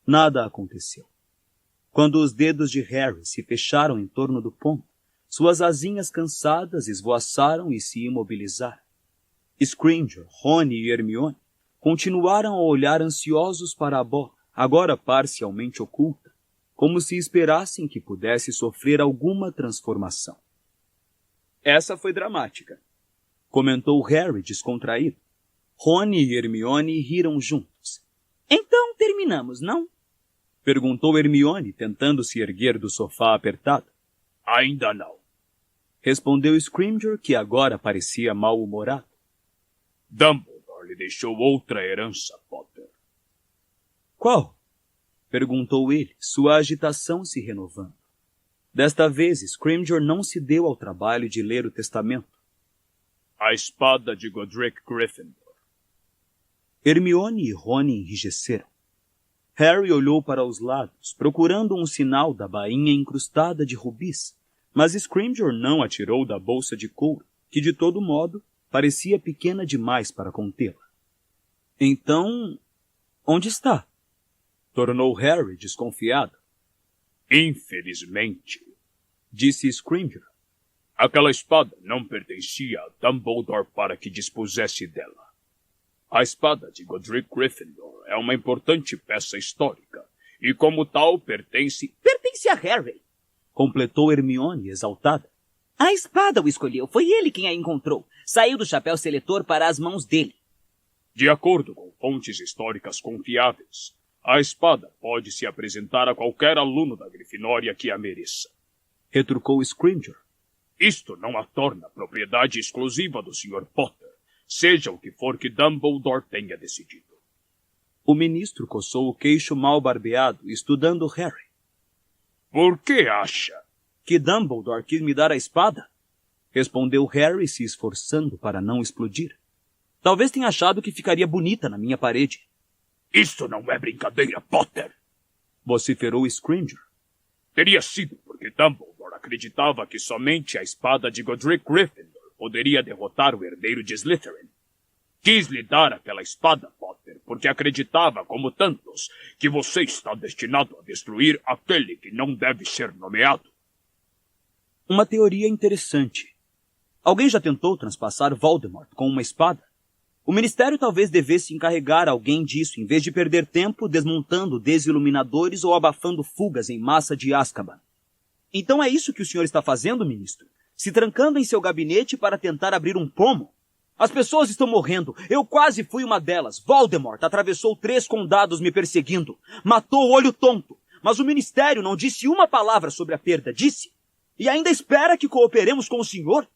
S1: Nada aconteceu. Quando os dedos de Harry se fecharam em torno do pomo, suas asinhas cansadas esvoaçaram e se imobilizaram. Scrimgeour, Rony e Hermione continuaram a olhar ansiosos para a bola, agora parcialmente oculta, como se esperassem que pudesse sofrer alguma transformação. Essa foi dramática, comentou Harry descontraído. Rony e Hermione riram juntos.
S3: Então terminamos, não?
S1: Perguntou Hermione, tentando se erguer do sofá apertado.
S4: Ainda não.
S1: Respondeu Scrimgeour, que agora parecia mal-humorado.
S4: Dumbledore lhe deixou outra herança, Potter.
S1: Qual? Perguntou ele, sua agitação se renovando. Desta vez, Scrimgeour não se deu ao trabalho de ler o testamento.
S4: A espada de Godric Gryffindor.
S1: Hermione e Rony enrijeceram. Harry olhou para os lados, procurando um sinal da bainha incrustada de rubis, mas Scrimgeour não a tirou da bolsa de couro, que de todo modo parecia pequena demais para contê-la. Então, onde está? Tornou Harry desconfiado.
S4: Infelizmente,
S1: disse Scrimgeour.
S4: Aquela espada não pertencia a Dumbledore para que dispusesse dela. A espada de Godric Gryffindor é uma importante peça histórica, e como tal pertence
S3: a Harry,
S1: completou Hermione exaltada.
S3: A espada o escolheu, foi ele quem a encontrou. Saiu do chapéu seletor para as mãos dele.
S4: De acordo com fontes históricas confiáveis, a espada pode se apresentar a qualquer aluno da Grifinória que a mereça.
S1: Retrucou Scrimgeour.
S4: Isto não a torna propriedade exclusiva do Sr. Potter, seja o que for que Dumbledore tenha decidido.
S1: O ministro coçou o queixo mal barbeado, estudando Harry.
S4: Por que acha?
S1: Que Dumbledore quis me dar a espada? Respondeu Harry, se esforçando para não explodir. Talvez tenha achado que ficaria bonita na minha parede.
S4: Isso não é brincadeira, Potter!
S1: Vociferou Scrimgeour.
S4: Teria sido porque Dumbledore acreditava que somente a espada de Godric Gryffindor poderia derrotar o herdeiro de Slytherin. Quis lhe dar aquela espada, Potter, porque acreditava, como tantos, que você está destinado a destruir aquele que não deve ser nomeado.
S1: Uma teoria interessante. Alguém já tentou transpassar Voldemort com uma espada? O Ministério talvez devesse encarregar alguém disso, em vez de perder tempo desmontando desiluminadores ou abafando fugas em massa de Azkaban. Então é isso que o senhor está fazendo, ministro? Se trancando em seu gabinete para tentar abrir um pomo? As pessoas estão morrendo. Eu quase fui uma delas. Voldemort atravessou 3 condados me perseguindo. Matou o Olho Tonto. Mas o Ministério não disse uma palavra sobre a perda, disse? E ainda espera que cooperemos com o senhor?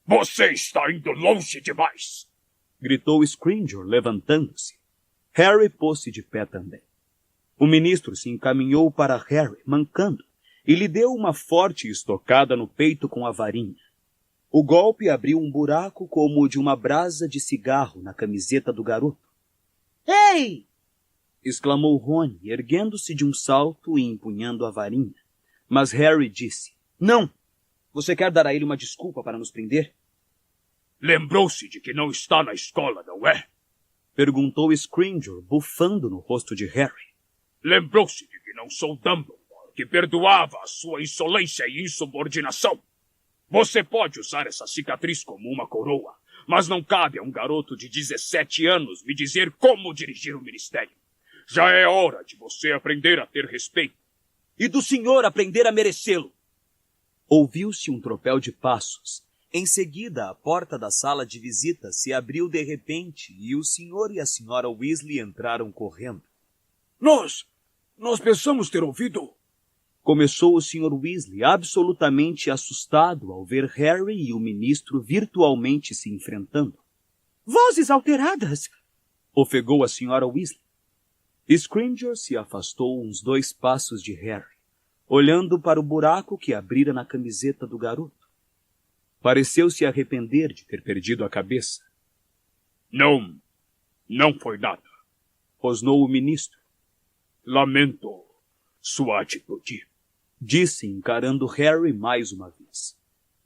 S4: Você está indo longe demais!
S1: Gritou Scrimgeour, levantando-se. Harry pôs-se de pé também. O ministro se encaminhou para Harry, mancando, e lhe deu uma forte estocada no peito com a varinha. O golpe abriu um buraco como o de uma brasa de cigarro na camiseta do garoto.
S3: Ei!
S1: Exclamou Rony, erguendo-se de um salto e empunhando a varinha. Mas Harry disse, não! Você quer dar a ele uma desculpa para nos prender?
S4: Lembrou-se de que não está na escola, não é?
S1: Perguntou Scrimgeour, bufando no rosto de Harry.
S4: Lembrou-se de que não sou Dumbledore, que perdoava a sua insolência e insubordinação. Você pode usar essa cicatriz como uma coroa, mas não cabe a um garoto de 17 anos me dizer como dirigir o ministério. Já é hora de você aprender a ter respeito.
S1: E do senhor aprender a merecê-lo. Ouviu-se um tropel de passos. Em seguida, a porta da sala de visita se abriu de repente e o senhor e a senhora Weasley entraram correndo.
S4: Nós pensamos ter ouvido...
S1: Começou o Sr. Weasley, absolutamente assustado ao ver Harry e o ministro virtualmente se enfrentando.
S3: Vozes alteradas!
S1: Ofegou a Sra. Weasley. Scrimgeour se afastou uns 2 passos de Harry, olhando para o buraco que abrira na camiseta do garoto. Pareceu se arrepender de ter perdido a cabeça.
S4: Não foi nada.
S1: Rosnou o ministro.
S4: Lamento sua atitude.
S1: Disse, encarando Harry mais uma vez.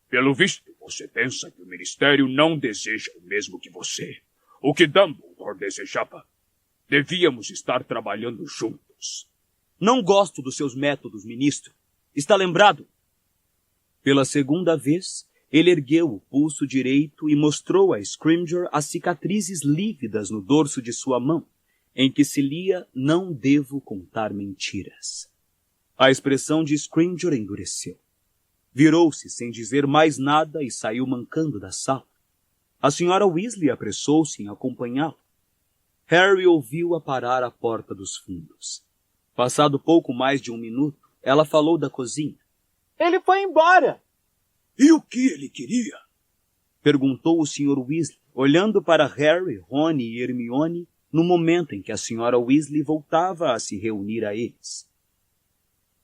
S4: Pelo visto, você pensa que o Ministério não deseja o mesmo que você. O que Dumbledore desejava. Devíamos estar trabalhando juntos.
S1: Não gosto dos seus métodos, ministro. Está lembrado? Pela segunda vez, ele ergueu o pulso direito e mostrou a Scrimgeour as cicatrizes lívidas no dorso de sua mão, em que se lia "Não devo contar mentiras". A expressão de Scrimgeour endureceu. Virou-se sem dizer mais nada e saiu mancando da sala. A senhora Weasley apressou-se em acompanhá-lo. Harry ouviu-a parar à porta dos fundos. Passado pouco mais de 1 minuto, ela falou da cozinha.
S3: Ele foi embora!
S4: E o que ele queria?
S1: Perguntou o Sr. Weasley, olhando para Harry, Rony e Hermione no momento em que a senhora Weasley voltava a se reunir a eles.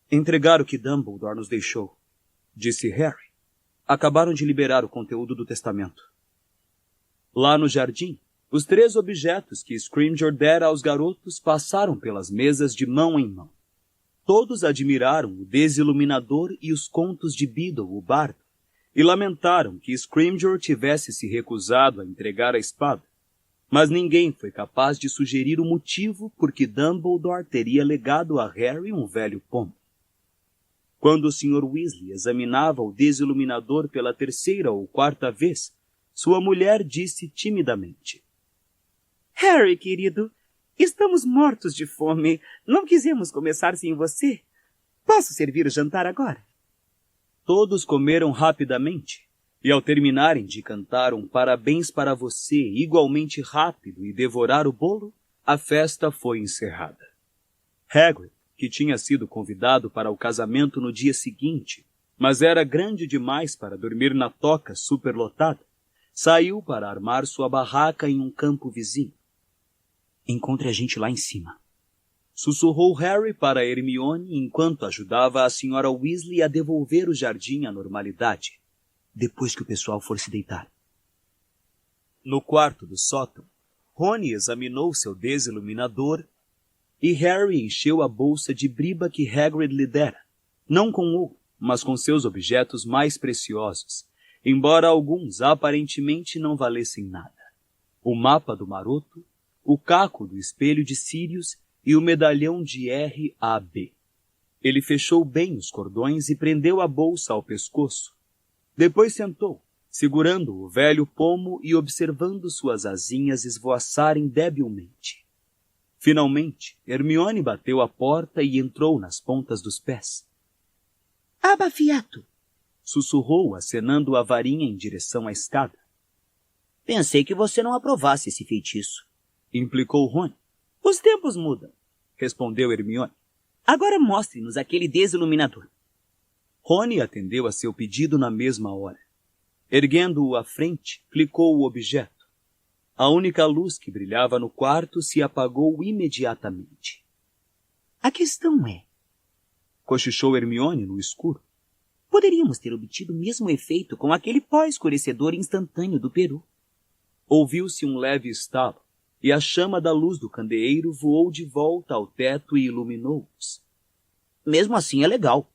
S1: Entregar o que Dumbledore nos deixou, disse Harry. Acabaram de liberar o conteúdo do testamento. Lá no jardim, os 3 objetos que Scrimgeour dera aos garotos passaram pelas mesas de mão em mão. Todos admiraram o desiluminador e os contos de Beedle, o bardo, e lamentaram que Scrimgeour tivesse se recusado a entregar a espada, mas ninguém foi capaz de sugerir o motivo por que Dumbledore teria legado a Harry um velho pomo. Quando o Sr. Weasley examinava o desiluminador pela 3ª ou 4ª vez, sua mulher disse timidamente:
S3: Harry, querido, estamos mortos de fome. Não quisemos começar sem você. Posso servir o jantar agora?
S1: Todos comeram rapidamente, e ao terminarem de cantar um parabéns para você igualmente rápido e devorar o bolo, a festa foi encerrada. Hagrid, que tinha sido convidado para o casamento no dia seguinte, mas era grande demais para dormir na toca superlotada, saiu para armar sua barraca em um campo vizinho. Encontre a gente lá em cima, sussurrou Harry para Hermione enquanto ajudava a senhora Weasley a devolver o jardim à normalidade, depois que o pessoal for se deitar. No quarto do sótão, Rony examinou seu desiluminador e Harry encheu a bolsa de briba que Hagrid lhe dera, não com ouro, mas com seus objetos mais preciosos, embora alguns aparentemente não valessem nada. O mapa do Maroto, o caco do espelho de Sirius e o medalhão de R.A.B. Ele fechou bem os cordões e prendeu a bolsa ao pescoço. Depois sentou, segurando o velho pomo e observando suas asinhas esvoaçarem debilmente. Finalmente, Hermione bateu a porta e entrou nas pontas dos pés.
S5: Abafiato!
S1: Sussurrou, acenando a varinha em direção à escada.
S2: Pensei que você não aprovasse esse feitiço,
S1: implicou Rony.
S3: Os tempos mudam,
S1: respondeu Hermione.
S3: Agora mostre-nos aquele desiluminador.
S1: Rony atendeu a seu pedido na mesma hora. Erguendo-o à frente, clicou o objeto. A única luz que brilhava no quarto se apagou imediatamente.
S5: A questão é,
S1: cochichou Hermione no escuro,
S3: poderíamos ter obtido o mesmo efeito com aquele pó escurecedor instantâneo do Peru.
S1: Ouviu-se um leve estalo, e a chama da luz do candeeiro voou de volta ao teto e iluminou-os.
S2: Mesmo assim é legal,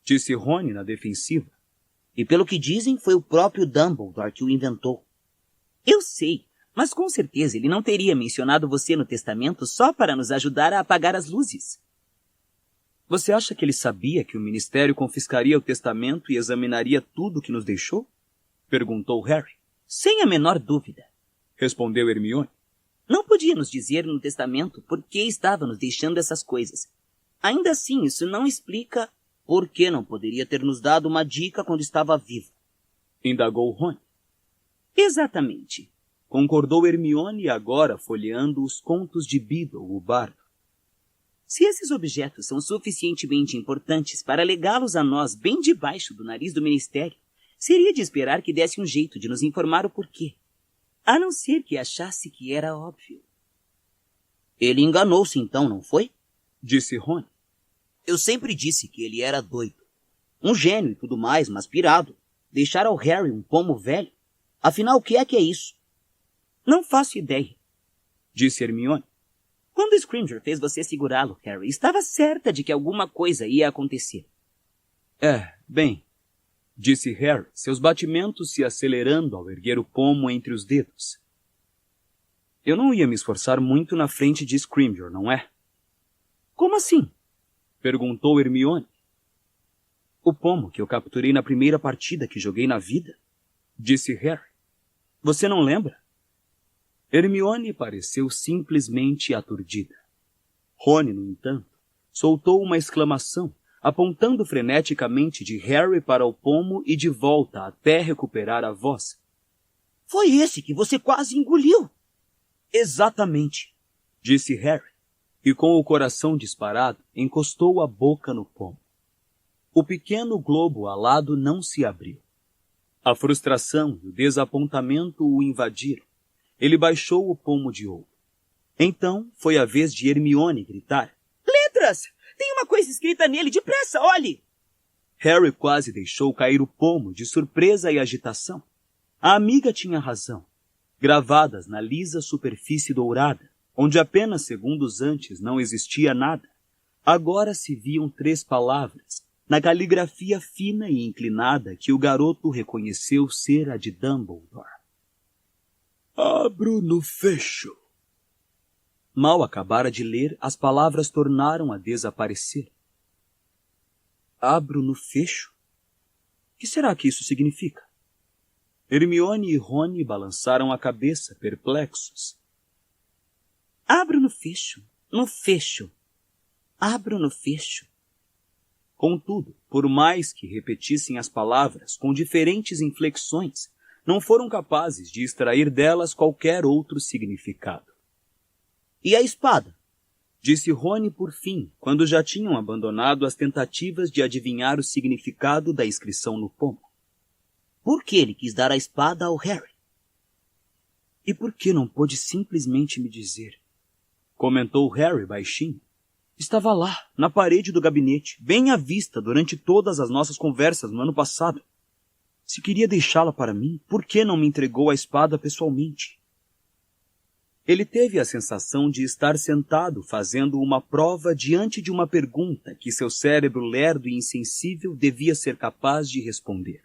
S1: disse Rony na defensiva.
S2: E pelo que dizem, foi o próprio Dumbledore que o inventou.
S3: Eu sei, mas com certeza ele não teria mencionado você no testamento só para nos ajudar a apagar as luzes.
S1: Você acha que ele sabia que o Ministério confiscaria o testamento e examinaria tudo que nos deixou? Perguntou Harry.
S3: Sem a menor dúvida,
S1: respondeu Hermione.
S3: Não podia nos dizer no testamento por que estava nos deixando essas coisas. Ainda assim, isso não explica
S2: por que não poderia ter nos dado uma dica quando estava vivo.
S1: Indagou Rony.
S3: Exatamente,
S1: concordou Hermione, agora folheando os contos de Beedle, o bardo.
S3: Se esses objetos são suficientemente importantes para legá-los a nós bem debaixo do nariz do Ministério, seria de esperar que desse um jeito de nos informar o porquê. A não ser que achasse que era óbvio.
S2: Ele enganou-se então, não foi?
S1: Disse Rony.
S2: Eu sempre disse que ele era doido. Um gênio e tudo mais, mas pirado. Deixar ao Harry um pomo velho? Afinal, o que é isso?
S3: Não faço ideia,
S1: disse Hermione.
S3: Quando Scrimgeour fez você segurá-lo, Harry, estava certa de que alguma coisa ia acontecer.
S1: Bem, disse Harry, seus batimentos se acelerando ao erguer o pomo entre os dedos. Eu não ia me esforçar muito na frente de Scrimgeour, não é?
S3: Como assim?
S1: Perguntou Hermione. O pomo que eu capturei na primeira partida que joguei na vida, disse Harry. Você não lembra? Hermione pareceu simplesmente aturdida. Rony, no entanto, soltou uma exclamação, apontando freneticamente de Harry para o pomo e de volta até recuperar a voz.
S2: Foi esse que você quase engoliu.
S1: Exatamente, disse Harry, e com o coração disparado, encostou a boca no pomo. O pequeno globo alado não se abriu. A frustração e o desapontamento o invadiram. Ele baixou o pomo de ouro. Então foi a vez de Hermione gritar.
S3: Letras! Tem uma coisa escrita nele, depressa, olhe!
S1: Harry quase deixou cair o pomo de surpresa e agitação. A amiga tinha razão. Gravadas na lisa superfície dourada, onde apenas segundos antes não existia nada, agora se viam 3 palavras, na caligrafia fina e inclinada que o garoto reconheceu ser a de Dumbledore. Abro no fecho. Mal acabara de ler, as palavras tornaram a desaparecer. Abro no fecho? O que será que isso significa? Hermione e Rony balançaram a cabeça, perplexos.
S3: Abro no fecho, no fecho. Abro no fecho.
S1: Contudo, por mais que repetissem as palavras com diferentes inflexões, não foram capazes de extrair delas qualquer outro significado.
S2: E a espada?
S1: Disse Rony por fim, quando já tinham abandonado as tentativas de adivinhar o significado da inscrição no pomo.
S2: Por que ele quis dar a espada ao Harry?
S1: E por que não pôde simplesmente me dizer? Comentou Harry baixinho. Estava lá, na parede do gabinete, bem à vista durante todas as nossas conversas no ano passado. Se queria deixá-la para mim, por que não me entregou a espada pessoalmente? Ele teve a sensação de estar sentado fazendo uma prova diante de uma pergunta que seu cérebro lerdo e insensível devia ser capaz de responder.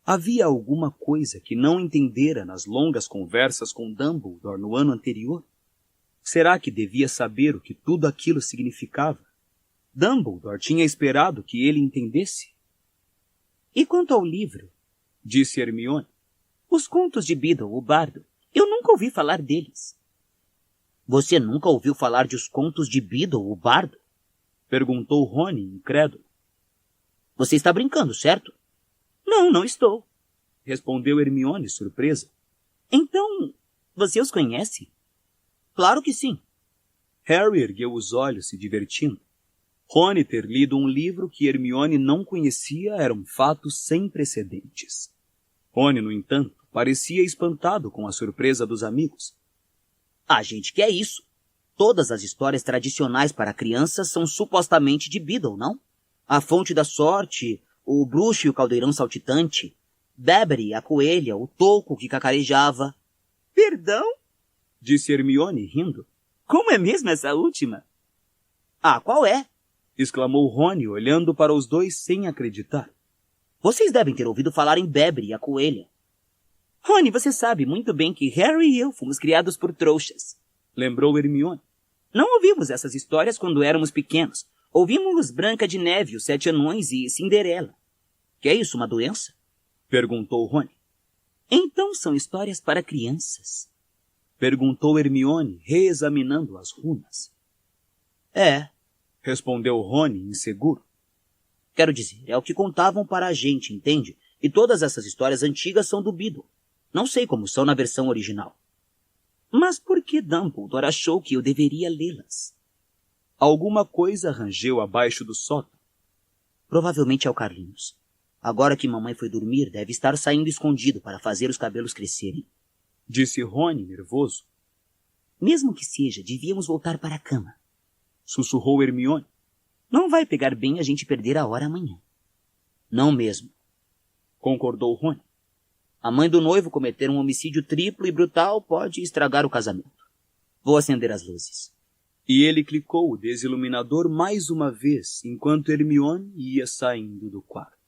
S1: Havia alguma coisa que não entendera nas longas conversas com Dumbledore no ano anterior? Será que devia saber o que tudo aquilo significava? Dumbledore tinha esperado que ele entendesse?
S3: E quanto ao livro?
S1: Disse Hermione.
S3: Os contos de Beedle, o bardo. Eu nunca ouvi falar deles.
S2: Você nunca ouviu falar de Os Contos de Beedle, o bardo?
S1: Perguntou Rony, incrédulo.
S2: Você está brincando, certo?
S3: Não, não estou.
S1: Respondeu Hermione, surpresa.
S3: Então, você os conhece?
S2: Claro que sim.
S1: Harry ergueu os olhos, se divertindo. Rony ter lido um livro que Hermione não conhecia era um fato sem precedentes. Rony, no entanto, parecia espantado com a surpresa dos amigos.
S2: A gente quer isso. Todas as histórias tradicionais para crianças são supostamente de Beedle, não? A Fonte da Sorte, o Bruxo e o Caldeirão Saltitante, Babbery, a Coelha, o Touco que cacarejava.
S3: Perdão?
S1: Disse Hermione, rindo.
S3: Como é mesmo essa última?
S2: Ah, qual é?
S1: Exclamou Rony, olhando para os dois sem acreditar.
S2: Vocês devem ter ouvido falar em Babbery, a Coelha.
S3: Rony, você sabe muito bem que Harry e eu fomos criados por trouxas.
S1: Lembrou Hermione.
S3: Não ouvimos essas histórias quando éramos pequenos. Ouvimos Branca de Neve, os 7 Anões e Cinderela.
S2: Que é isso, uma doença?
S1: Perguntou Rony.
S3: Então são histórias para crianças.
S1: Perguntou Hermione, reexaminando as runas.
S2: É,
S1: respondeu Rony, inseguro.
S2: Quero dizer, é o que contavam para a gente, entende? E todas essas histórias antigas são do Beedle. Não sei como são na versão original.
S3: Mas por que Dumbledore achou que eu deveria lê-las?
S1: Alguma coisa rangeu abaixo do sótão.
S2: Provavelmente é o Carlinhos. Agora que mamãe foi dormir, deve estar saindo escondido para fazer os cabelos crescerem.
S1: Disse Rony, nervoso.
S3: Mesmo que seja, devíamos voltar para a cama.
S1: Sussurrou Hermione.
S3: Não vai pegar bem a gente perder a hora amanhã.
S2: Não mesmo.
S1: Concordou Rony.
S2: A mãe do noivo cometer um homicídio triplo e brutal pode estragar o casamento. Vou acender as luzes.
S1: E ele clicou o desiluminador mais uma vez, enquanto Hermione ia saindo do quarto.